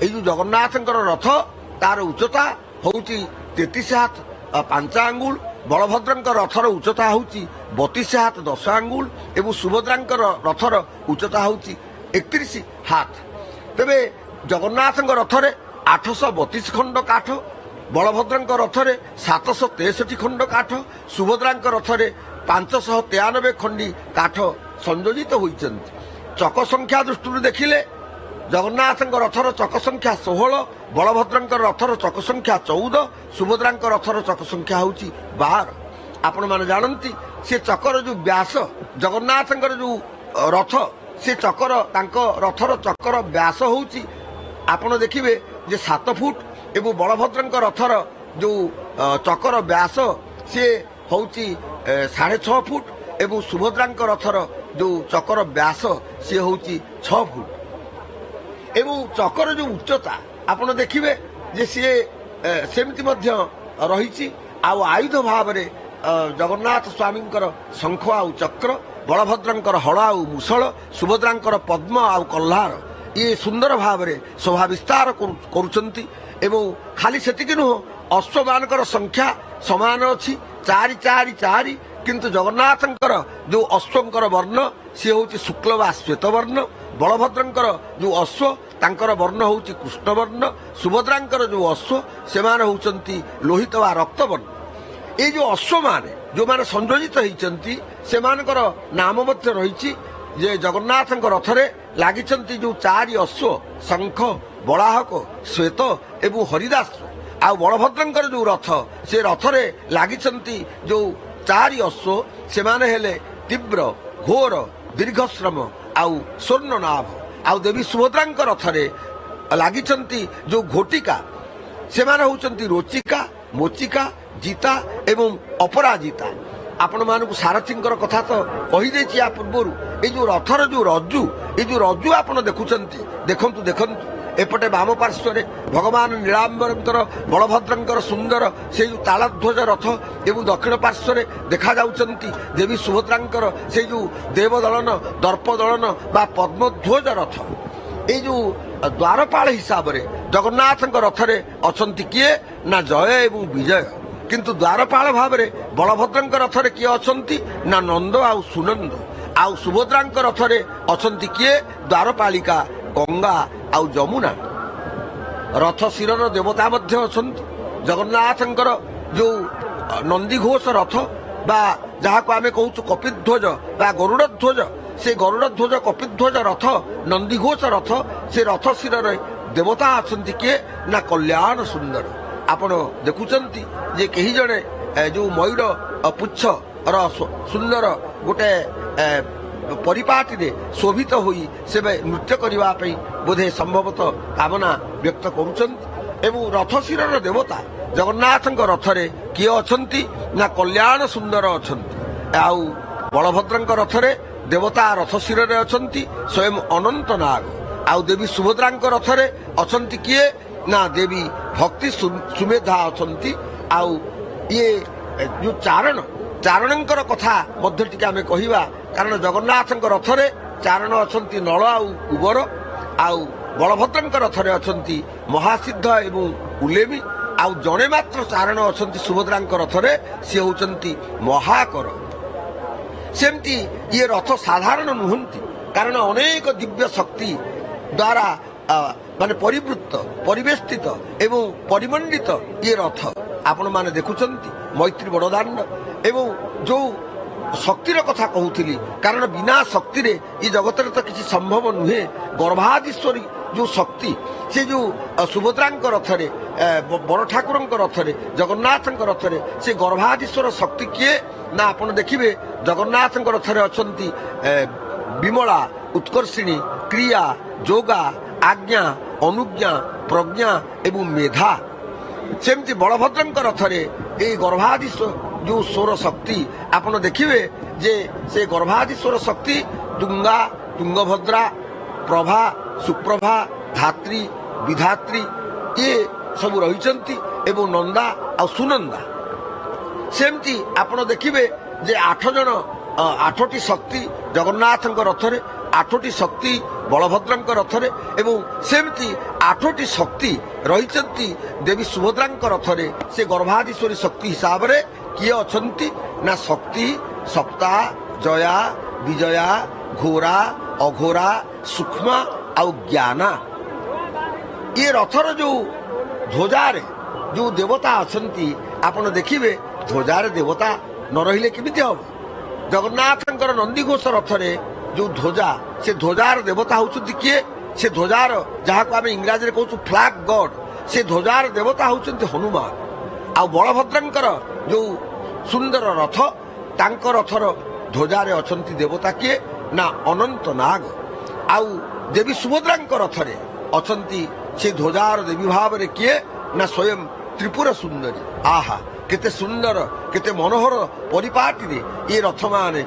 এই যে জগন্নাথଙ୍କର ରଥ ତାର ଉଚ୍ଚତା ହଉଛି 33 ହାତ 5 ଆଙ୍ଗୁଳ, ବଳଭଦ୍ରଙ୍କ ରଥର ଉଚ୍ଚତା ହେଉଛି 32 ହାତ 10 ଆଙ୍ଗୁଳ ଏବଂ ସୁଭଦ୍ରାଙ୍କର ରଥର ଉଚ୍ଚତା ହେଉଛି 31 ହାତ। ତେବେ ଜଗନ୍ନାଥଙ୍କ ରଥରେ 832 ଖଣ୍ଡ କାଠ, ବଳଭଦ୍ରଙ୍କ ରଥରେ 763 ଖଣ୍ଡ କାଠ, ସୁଭଦ୍ରାଙ୍କ ରଥରେ 593 ଖଣ୍ଡି କାଠ ସଂଯୋଜିତ ହୋଇଛନ୍ତି। ଚକ ସଂଖ୍ୟା ଦୃଷ୍ଟିରୁ ଦେଖିଲେ ଜଗନ୍ନାଥଙ୍କ ରଥର ଚକ ସଂଖ୍ୟା 16, ବଳଭଦ୍ରଙ୍କ ରଥର ଚକ ସଂଖ୍ୟା 14, ସୁଭଦ୍ରାଙ୍କ ରଥର ଚକ ସଂଖ୍ୟା ହେଉଛି 12। ଆପଣମାନେ ଜାଣନ୍ତି ସେ ଚକର ଯୋଉ ବ୍ୟାସ, ଜଗନ୍ନାଥଙ୍କର ଯୋଉ ରଥ ସେ ଚକର ତାଙ୍କ ରଥର ଚକର ବ୍ୟାସ ହେଉଛି ଆପଣ ଦେଖିବେ ଯେ 7 ଫୁଟ ଏବଂ ବଳଭଦ୍ରଙ୍କ ରଥର ଯୋଉ ଚକର ବ୍ୟାସ ସିଏ ହେଉଛି 6.5 ଫୁଟ ଏବଂ ସୁଭଦ୍ରାଙ୍କ ରଥର ଯୋଉ ଚକର ବ୍ୟାସ ସିଏ ହେଉଛି 6 ଫୁଟ। ଏବଂ ଚକର ଯୋଉ ଉଚ୍ଚତା ଆପଣ ଦେଖିବେ ଯେ ସିଏ ସେମିତି ମଧ୍ୟ ରହିଛି। ଆଉ ଆୟୁଧ ଭାବରେ ଜଗନ୍ନାଥ ସ୍ୱାମୀଙ୍କର ଶଙ୍ଖ ଆଉ ଚକ୍ର, ବଳଭଦ୍ରଙ୍କର ହଳ ଆଉ ମୂଷଳ, ସୁଭଦ୍ରାଙ୍କର ପଦ୍ମ ଆଉ କହ୍ଲାର ଇଏ ସୁନ୍ଦର ଭାବରେ ଶୋଭା ବିସ୍ତାର କରୁଛନ୍ତି। ଏବଂ ଖାଲି ସେତିକି ନୁହଁ, ଅଶ୍ୱମାନଙ୍କର ସଂଖ୍ୟା ସମାନ ଅଛି 4 4 4, କିନ୍ତୁ ଜଗନ୍ନାଥଙ୍କର ଯୋଉ ଅଶ୍ୱଙ୍କର ବର୍ଣ୍ଣ ସିଏ ହେଉଛି ଶୁକ୍ଳ ବା ଶ୍ୱେତ ବର୍ଣ୍ଣ, ବଳଭଦ୍ରଙ୍କର ଯୋଉ ଅଶ୍ୱ ତାଙ୍କର ବର୍ଣ୍ଣ ହେଉଛି କୃଷ୍ଣ ବର୍ଣ୍ଣ, ସୁଭଦ୍ରାଙ୍କର ଯୋଉ ଅଶ୍ୱ ସେମାନେ ହେଉଛନ୍ତି ଲୋହିତ ବା ରକ୍ତ ବର୍ଣ୍ଣ। এই যে অশ্বମାନେ ଯେଉଁମାନେ ସଂଯୋଜିତ ହେଇଛନ୍ତି ସେମାନଙ୍କର ନାମ ମଧ୍ୟ ରହିଛି ଯେ ଜଗନ୍ନାଥଙ୍କ ରଥରେ ଲାଗିଛନ୍ତି ଯୋଉ 4 ଅଶ୍ୱ ଶଙ୍ଖ, ବଳାହକ, ଶ୍ୱେତ ଏବଂ ହରିଦାସ। ଆଉ ବଳଭଦ୍ରଙ୍କର ଯୋଉ ରଥ ସେ ରଥରେ ଲାଗିଛନ୍ତି ଯୋଉ 4 ଅଶ୍ୱ ସେମାନେ ହେଲେ ତୀବ୍ର, ଘୋର, ଦୀର୍ଘଶ୍ରମ ଆଉ ସ୍ୱର୍ଣ୍ଣନାଭ। ଆଉ ଦେବୀ ସୁଭଦ୍ରାଙ୍କ ରଥରେ ଲାଗିଛନ୍ତି ଯୋଉ ଘୋଟିକା ସେମାନେ ହେଉଛନ୍ତି ରୋଚିକା, ମୋଚିକା, ଜିତା ଏବଂ ଅପରାଜିତା। ଆପଣମାନଙ୍କୁ ସାରଥୀଙ୍କର କଥା ତ କହିଦେଇଛି ୟା ପୂର୍ବରୁ। ଏଇ ଯୋଉ ରଥର ଯୋଉ ରଜ୍ଜୁ, ଏଇ ଯୋଉ ରଜ୍ଜୁ ଆପଣ ଦେଖୁଛନ୍ତି, ଦେଖନ୍ତୁ ଦେଖନ୍ତୁ ଏପଟେ ବାମ ପାର୍ଶ୍ୱରେ ଭଗବାନ ନୀଳାମ୍ବରଙ୍କର ବଳଭଦ୍ରଙ୍କର ସୁନ୍ଦର ସେଇ ଯୋଉ ତାଳଧ୍ୱଜ ରଥ ଏବଂ ଦକ୍ଷିଣ ପାର୍ଶ୍ୱରେ ଦେଖାଯାଉଛନ୍ତି ଦେବୀ ସୁଭଦ୍ରାଙ୍କର ସେଇ ଯୋଉ ଦେବଦଳନ, ଦର୍ପଦଳନ ବା ପଦ୍ମଧ୍ୱଜ ରଥ। ଏଇ ଯୋଉ ଦ୍ୱାରପାଳ ହିସାବରେ ଜଗନ୍ନାଥଙ୍କ ରଥରେ ଅଛନ୍ତି କିଏ ନା ଜୟ ଏବଂ ବିଜୟ, କିନ୍ତୁ ଦ୍ୱାରପାଳ ଭାବରେ ବଳଭଦ୍ରଙ୍କ ରଥରେ କିଏ ଅଛନ୍ତି ନା ନନ୍ଦ ଆଉ ସୁନନ୍ଦ। ଆଉ ସୁଭଦ୍ରାଙ୍କ ରଥରେ ଅଛନ୍ତି କିଏ ଦ୍ୱାରପାଳିକା ଗଙ୍ଗା ଆଉ ଯମୁନା। ରଥ ଶିରର ଦେବତା ମଧ୍ୟ ଅଛନ୍ତି। ଜଗନ୍ନାଥଙ୍କର ଯୋଉ ନନ୍ଦିଘୋଷ ରଥ ବା ଯାହାକୁ ଆମେ କହୁଛୁ କପିଧ୍ୱଜ ବା ଗରୁଡ଼ ଧ୍ୱଜ, ସେ ଗରୁଡ଼ ଧ୍ୱଜ କପିଧ୍ୱଜ ରଥ, ନନ୍ଦିଘୋଷ ରଥ, ସେ ରଥ ଶିରରେ ଦେବତା ଅଛନ୍ତି କିଏ ନା କଲ୍ୟାଣ ସୁନ୍ଦର। ଆପଣ ଦେଖୁଛନ୍ତି ଯେ କେହି ଜଣେ ଯୋଉ ମୟୂର ପୁଚ୍ଛର ସୁନ୍ଦର ଗୋଟେ ପରିପାଟିରେ ଶୋଭିତ ହୋଇ ସେବେ ନୃତ୍ୟ କରିବା ପାଇଁ ବୋଧେ ସମ୍ଭବତଃ କାମନା ବ୍ୟକ୍ତ କରୁଛନ୍ତି। ଏବଂ ରଥ ଶିରର ଦେବତା ଜଗନ୍ନାଥଙ୍କ ରଥରେ କିଏ ଅଛନ୍ତି ନା କଲ୍ୟାଣ ସୁନ୍ଦର ଅଛନ୍ତି। ଆଉ ବଳଭଦ୍ରଙ୍କ ରଥରେ ଦେବତା ରଥ ଶିରରେ ଅଛନ୍ତି ସ୍ୱୟଂ ଅନନ୍ତ ନାଗ। ଆଉ ଦେବୀ ସୁଭଦ୍ରାଙ୍କ ରଥରେ ଅଛନ୍ତି କିଏ ନା ଦେବୀ ଭକ୍ତି ସୁମେଧା ଅଛନ୍ତି। ଆଉ ଇଏ ଯୋଉ ଚାରଣଙ୍କର କଥା ମଧ୍ୟ ଟିକେ ଆମେ କହିବା, କାରଣ ଜଗନ୍ନାଥଙ୍କ ରଥରେ ଚାରଣ ଅଛନ୍ତି ନଳ ଆଉ କୁବର, ଆଉ ବଳଭଦ୍ରଙ୍କ ରଥରେ ଅଛନ୍ତି ମହାସିଦ୍ଧ ଏବଂ ଉଲେମି, ଆଉ ଜଣେ ମାତ୍ର ଚାରଣ ଅଛନ୍ତି ସୁଭଦ୍ରାଙ୍କ ରଥରେ, ସିଏ ହେଉଛନ୍ତି ମହାକର। ସେମିତି ଇଏ ରଥ ସାଧାରଣ ନୁହନ୍ତି, କାରଣ ଅନେକ ଦିବ୍ୟ ଶକ୍ତି ଦ୍ୱାରା ମାନେ ପରିବୃତ୍ତ, ପରିବେଷ୍ଟିତ ଏବଂ ପରିମଣ୍ଡିତ ଇଏ ରଥ ଆପଣମାନେ ଦେଖୁଛନ୍ତି। ମୈତ୍ରୀ ବଡ଼ଦାଣ୍ଡ ଏବଂ ଯୋଉ ଶକ୍ତିର କଥା କହୁଥିଲି, କାରଣ ବିନା ଶକ୍ତିରେ ଏ ଜଗତରେ ତ କିଛି ସମ୍ଭବ ନୁହେଁ। ଗର୍ଭାଧୀଶ୍ୱରୀ ଯୋଉ ଶକ୍ତି ସେ ଯୋଉ ସୁଭଦ୍ରାଙ୍କ ରଥରେ, ବଡ଼ ଠାକୁରଙ୍କ ରଥରେ, ଜଗନ୍ନାଥଙ୍କ ରଥରେ ସେ ଗର୍ଭାଧୀଶ୍ୱର ଶକ୍ତି କିଏ ନା ଆପଣ ଦେଖିବେ ଜଗନ୍ନାଥଙ୍କ ରଥରେ ଅଛନ୍ତି ବିମଳା, ଉତ୍କର୍ଷିଣୀ, କ୍ରିୟା, ଯୋଗା, ଆଜ୍ଞା, ଅନୁଜ୍ଞା, ପ୍ରଜ୍ଞା ଏବଂ ମେଧା। ସେମିତି ବଳଭଦ୍ରଙ୍କ ରଥରେ ଏଇ ଗର୍ଭାଧୀଶ୍ୱର ଯୋଉ ସ୍ୱର ଶକ୍ତି ଆପଣ ଦେଖିବେ ଯେ ସେ ଗର୍ଭାଧୀଶ୍ୱର ଶକ୍ତି ତୁଙ୍ଗା, ତୁଙ୍ଗଭଦ୍ରା, ପ୍ରଭା, ସୁପ୍ରଭା, ଧାତ୍ରୀ, ବିଧାତ୍ରୀ ଇଏ ସବୁ ରହିଛନ୍ତି ଏବଂ ନନ୍ଦା ଆଉ ସୁନନ୍ଦା। ସେମିତି ଆପଣ ଦେଖିବେ ଯେ 8 ଜଣ 8ଟି ଶକ୍ତି ଜଗନ୍ନାଥଙ୍କ ରଥରେ ଆଠଟି ଶକ୍ତି ବଳଭଦ୍ରଙ୍କ ରଥରେ ଏବଂ ସେମିତି ଆଠଟି ଶକ୍ତି ରହିଛନ୍ତି ଦେବୀ ସୁଭଦ୍ରାଙ୍କ ରଥରେ। ସେ ଗର୍ଭାଧୀଶ୍ୱରୀ ଶକ୍ତି ହିସାବରେ କିଏ ଅଛନ୍ତି ନା ଶକ୍ତି, ସପ୍ତା, ଜୟା, ବିଜୟା, ଘୋରା, ଅଘୋରା, ସୂକ୍ଷ୍ମା ଆଉ ଜ୍ଞାନା। ଏ ରଥର ଯୋଉ ଧ୍ୱଜାରେ ଯୋଉ ଦେବତା ଅଛନ୍ତି ଆପଣ ଦେଖିବେ ଧ୍ୱଜାରେ ଦେବତା ନ ରହିଲେ କେମିତି ହବ। ଜଗନ୍ନାଥଙ୍କର ନନ୍ଦିଘୋଷ ରଥରେ ଯୋଉ ଧ୍ୱଜା, ସେ ଧ୍ୱଜାର ଦେବତା ହଉଛନ୍ତି କିଏ? ସେ ଧ୍ୱଜାର ଯାହାକୁ ଆମେ ଇଂରାଜୀରେ କହୁଛୁ ଫ୍ଲାଗ ଗଡ୍, ସେ ଧ୍ୱଜାର ଦେବତା ହଉଛନ୍ତି ହନୁମାନ। ଆଉ ବଳଭଦ୍ରଙ୍କର ଯୋଉ ସୁନ୍ଦର ରଥ, ତାଙ୍କ ରଥର ଧ୍ୱଜାରେ ଅଛନ୍ତି ଦେବତା କିଏ ନା ଅନନ୍ତ ନାଗ। ଆଉ ଦେବୀ ସୁଭଦ୍ରାଙ୍କ ରଥରେ ଅଛନ୍ତି ସେ ଧ୍ୱଜାର ଦେବୀ ଭାବରେ କିଏ ନା ସ୍ୱୟଂ ତ୍ରିପୁର ସୁନ୍ଦରୀ। ଆହା କେତେ ସୁନ୍ଦର, କେତେ ମନୋହର ପରିପାଟିରେ ଏ ରଥମାନେ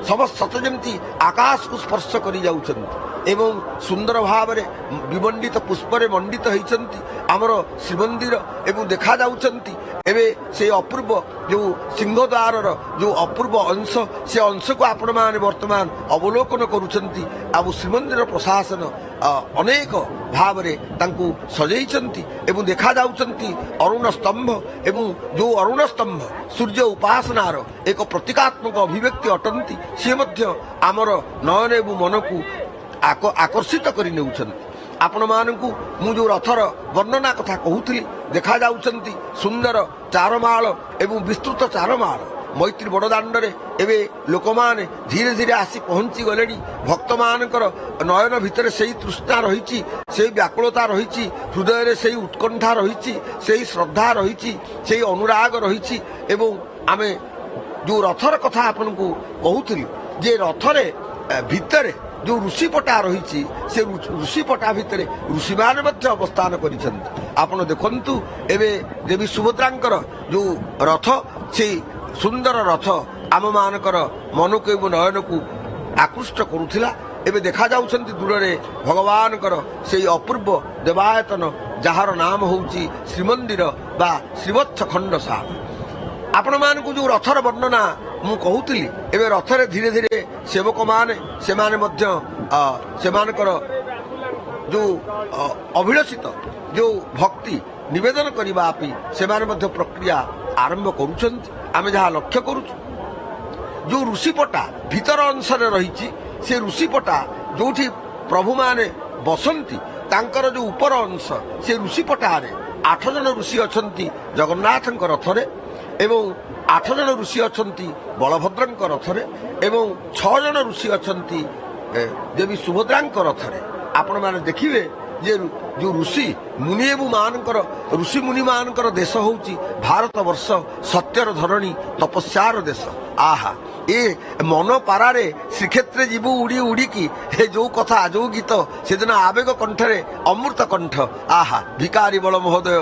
ସମସ୍ତ ସତ ଯେମିତି ଆକାଶକୁ ସ୍ପର୍ଶ କରି ଯାଉଛନ୍ତି ଏବଂ ସୁନ୍ଦର ଭାବରେ ବିମଣ୍ଡିତ ପୁଷ୍ପରେ ମଣ୍ଡିତ ହେଇଛନ୍ତି ଆମର ଶ୍ରୀମନ୍ଦିର ଏବଂ ଦେଖାଯାଉଛନ୍ତି। ଏବେ ସେଇ ଅପୂର୍ବ ଯୋଉ ସିଂହଦ୍ୱାରର ଯୋଉ ଅପୂର୍ବ ଅଂଶ, ସେ ଅଂଶକୁ ଆପଣମାନେ ବର୍ତ୍ତମାନ ଅବଲୋକନ କରୁଛନ୍ତି। ଆଉ ଶ୍ରୀମନ୍ଦିର ପ୍ରଶାସନ ଅନେକ ଭାବରେ ତାଙ୍କୁ ସଜେଇଛନ୍ତି ଏବଂ ଦେଖାଯାଉଛନ୍ତି ଅରୁଣ ସ୍ତମ୍ଭ ଏବଂ ଯୋଉ ଅରୁଣ ସ୍ତମ୍ଭ ସୂର୍ଯ୍ୟ ଉପାସନାର ଏକ ପ୍ରତୀକାତ୍ମକ ଅଭିବ୍ୟକ୍ତି ଅଟନ୍ତି। ସିଏ ମଧ୍ୟ ଆମର ନୟନ ଏବଂ ମନକୁ ଆକର୍ଷିତ କରି ନେଉଛନ୍ତି। ଆପଣମାନଙ୍କୁ ମୁଁ ଯୋଉ ରଥର ବର୍ଣ୍ଣନା କଥା କହୁଥିଲି, ଦେଖାଯାଉଛନ୍ତି ସୁନ୍ଦର ଚାରମାଳ ଏବଂ ବିସ୍ତୃତ ଚାରମାଳ। ମୈତ୍ରୀ ବଡ଼ଦାଣ୍ଡରେ ଏବେ ଲୋକମାନେ ଧୀରେ ଧୀରେ ଆସି ପହଞ୍ଚି ଗଲେଣି। ଭକ୍ତମାନଙ୍କର ନୟନ ଭିତରେ ସେଇ ତୃଷ୍ଣା ରହିଛି, ସେଇ ବ୍ୟାକୁଳତା ରହିଛି, ହୃଦୟରେ ସେଇ ଉତ୍କଣ୍ଠା ରହିଛି, ସେଇ ଶ୍ରଦ୍ଧା ରହିଛି, ସେଇ ଅନୁରାଗ ରହିଛି। ଏବଂ ଆମେ ଯୋଉ ରଥର କଥା ଆପଣଙ୍କୁ କହୁଥିଲି ଯେ ରଥରେ ଭିତରେ ଯୋଉ ଋଷିପଟା ରହିଛି, ସେ ଋଷିପଟା ଭିତରେ ଋଷିମାନେ ମଧ୍ୟ ଅବସ୍ଥାନ କରିଛନ୍ତି। ଆପଣ ଦେଖନ୍ତୁ ଏବେ ଦେବୀ ସୁଭଦ୍ରାଙ୍କର ଯୋଉ ରଥ, ସେଇ ସୁନ୍ଦର ରଥ ଆମମାନଙ୍କର ମନକୁ ଏବଂ ନୟନକୁ ଆକୃଷ୍ଟ କରୁଥିଲା। ଏବେ ଦେଖାଯାଉଛନ୍ତି ଦୂରରେ ଭଗବାନଙ୍କର ସେଇ ଅପୂର୍ବ ଦେବାୟତନ, ଯାହାର ନାମ ହେଉଛି ଶ୍ରୀମନ୍ଦିର ବା ଶ୍ରୀବତ୍ସ ଖଣ୍ଡଶାଳ। ଆପଣମାନଙ୍କୁ ଯୋଉ ରଥର ବର୍ଣ୍ଣନା ମୁଁ କହୁଥିଲି, ଏବେ ରଥରେ ଧୀରେ ଧୀରେ ସେବକମାନେ ସେମାନେ ମଧ୍ୟ ସେମାନଙ୍କର ଯୋଉ ଅଭିଳଷିତ ଯୋଉ ଭକ୍ତି ନିବେଦନ କରିବା ପାଇଁ ସେମାନେ ମଧ୍ୟ ପ୍ରକ୍ରିୟା ଆରମ୍ଭ କରୁଛନ୍ତି। ଆମେ ଯାହା ଲକ୍ଷ୍ୟ କରୁଛୁ ଯୋଉ ଋଷିପଟା ଭିତର ଅଂଶରେ ରହିଛି, ସେ ଋଷିପଟା ଯୋଉଠି ପ୍ରଭୁମାନେ ବସନ୍ତି, ତାଙ୍କର ଯୋଉ ଉପର ଅଂଶ ସେ ଋଷିପଟାରେ 8 ଜଣ ଋଷି ଅଛନ୍ତି ଜଗନ୍ନାଥଙ୍କ ରଥରେ ଏବଂ 8 ଜଣ ଋଷି ଅଛନ୍ତି ବଳଭଦ୍ରଙ୍କ ରଥରେ ଏବଂ 6 ଜଣ ଋଷି ଅଛନ୍ତି ଦେବୀ ସୁଭଦ୍ରାଙ୍କ ରଥରେ। ଆପଣମାନେ ଦେଖିବେ ଯେ ଯୋଉ ଋଷି ମୁନି ଏବଂ ଋଷି ମୁନି ମାନଙ୍କର ଦେଶ ହେଉଛି ଭାରତ ବର୍ଷ, ସତ୍ୟର ଧରଣୀ, ତପସ୍ୟାର ଦେଶ। ଆହା ଏ ମନ ପାରାରେ ଶ୍ରୀକ୍ଷେତ୍ରରେ ଯିବୁ ଉଡ଼ି ଉଡ଼ିକି, ଏ ଯୋଉ କଥା ଯୋଉ ଗୀତ ସେଦିନ ଆବେଗ କଣ୍ଠରେ ଅମୃତ କଣ୍ଠ। ଆହା ଭିକାରୀ ବଳ ମହୋଦୟ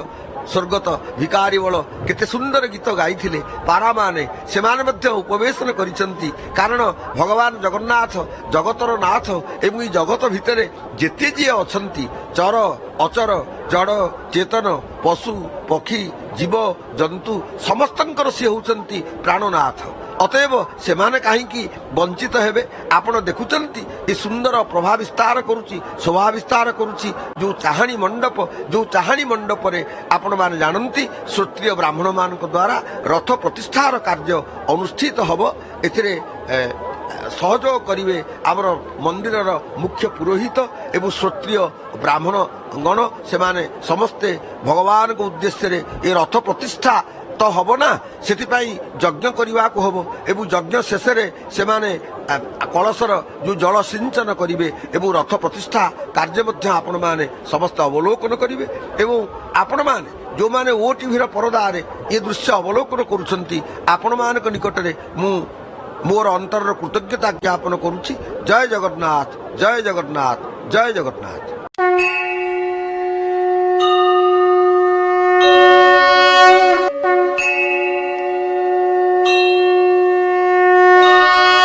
ସ୍ୱର୍ଗତ ଭିକାରୀ ବଳ କେତେ ସୁନ୍ଦର ଗୀତ ଗାଇଥିଲେ ପାରାମାନେ, ସେମାନେ ମଧ୍ୟ ଉପବେଶନ କରିଛନ୍ତି। କାରଣ ଭଗବାନ ଜଗନ୍ନାଥ ଜଗତର ନାଥ ଏବଂ ଏହି ଜଗତ ଭିତରେ ଯେତେ ଯିଏ ଅଛନ୍ତି ଚର ଅଚର ଜଡ଼ ଚେତନ ପଶୁ ପକ୍ଷୀ ଜୀବ ଜନ୍ତୁ ସମସ୍ତଙ୍କର ସେ ହେଉଛନ୍ତି ପ୍ରାଣନାଥ। ଅତଏବ ସେମାନେ କାହିଁକି ବଞ୍ଚିତ ହେବେ? ଆପଣ ଦେଖୁଛନ୍ତି ଏ ସୁନ୍ଦର ପ୍ରଭା ବିସ୍ତାର କରୁଛି, ଶୋଭା ବିସ୍ତାର କରୁଛି ଯୋଉ ଚାହାଣୀ ମଣ୍ଡପ, ଯୋଉ ଚାହାଣୀ ମଣ୍ଡପରେ ଆପଣମାନେ ଜାଣନ୍ତି ଶ୍ରୋତ୍ରୀୟ ବ୍ରାହ୍ମଣ ମାନଙ୍କ ଦ୍ୱାରା ରଥ ପ୍ରତିଷ୍ଠାର କାର୍ଯ୍ୟ ଅନୁଷ୍ଠିତ ହବ। ଏଥିରେ ସହଯୋଗ କରିବେ ଆମର ମନ୍ଦିରର ମୁଖ୍ୟ ପୁରୋହିତ ଏବଂ ଶ୍ରୋତ୍ରୀୟ ବ୍ରାହ୍ମଣ ଗଣ। ସେମାନେ ସମସ୍ତେ ଭଗବାନଙ୍କ ଉଦ୍ଦେଶ୍ୟରେ ଏ ରଥ ପ୍ରତିଷ୍ଠା ତ ହବ ନା, ସେଥିପାଇଁ ଯଜ୍ଞ କରିବାକୁ ହବ ଏବଂ ଯଜ୍ଞ ଶେଷରେ ସେମାନେ କଳସର ଯୋଉ ଜଳ ସିଞ୍ଚନ କରିବେ ଏବଂ ରଥ ପ୍ରତିଷ୍ଠା କାର୍ଯ୍ୟ ମଧ୍ୟ ଆପଣମାନେ ସମସ୍ତେ ଅବଲୋକନ କରିବେ। ଏବଂ ଆପଣମାନେ ଯୋଉମାନେ OTVର ପରଦାରେ ଏ ଦୃଶ୍ୟ ଅବଲୋକନ କରୁଛନ୍ତି, ଆପଣମାନଙ୍କ ନିକଟରେ ମୁଁ ମୋର ଅନ୍ତରର କୃତଜ୍ଞତା ଜ୍ଞାପନ କରୁଛି। ଜୟ ଜଗନ୍ନାଥ, ଜୟ ଜଗନ୍ନାଥ, ଜୟ ଜଗନ୍ନାଥ।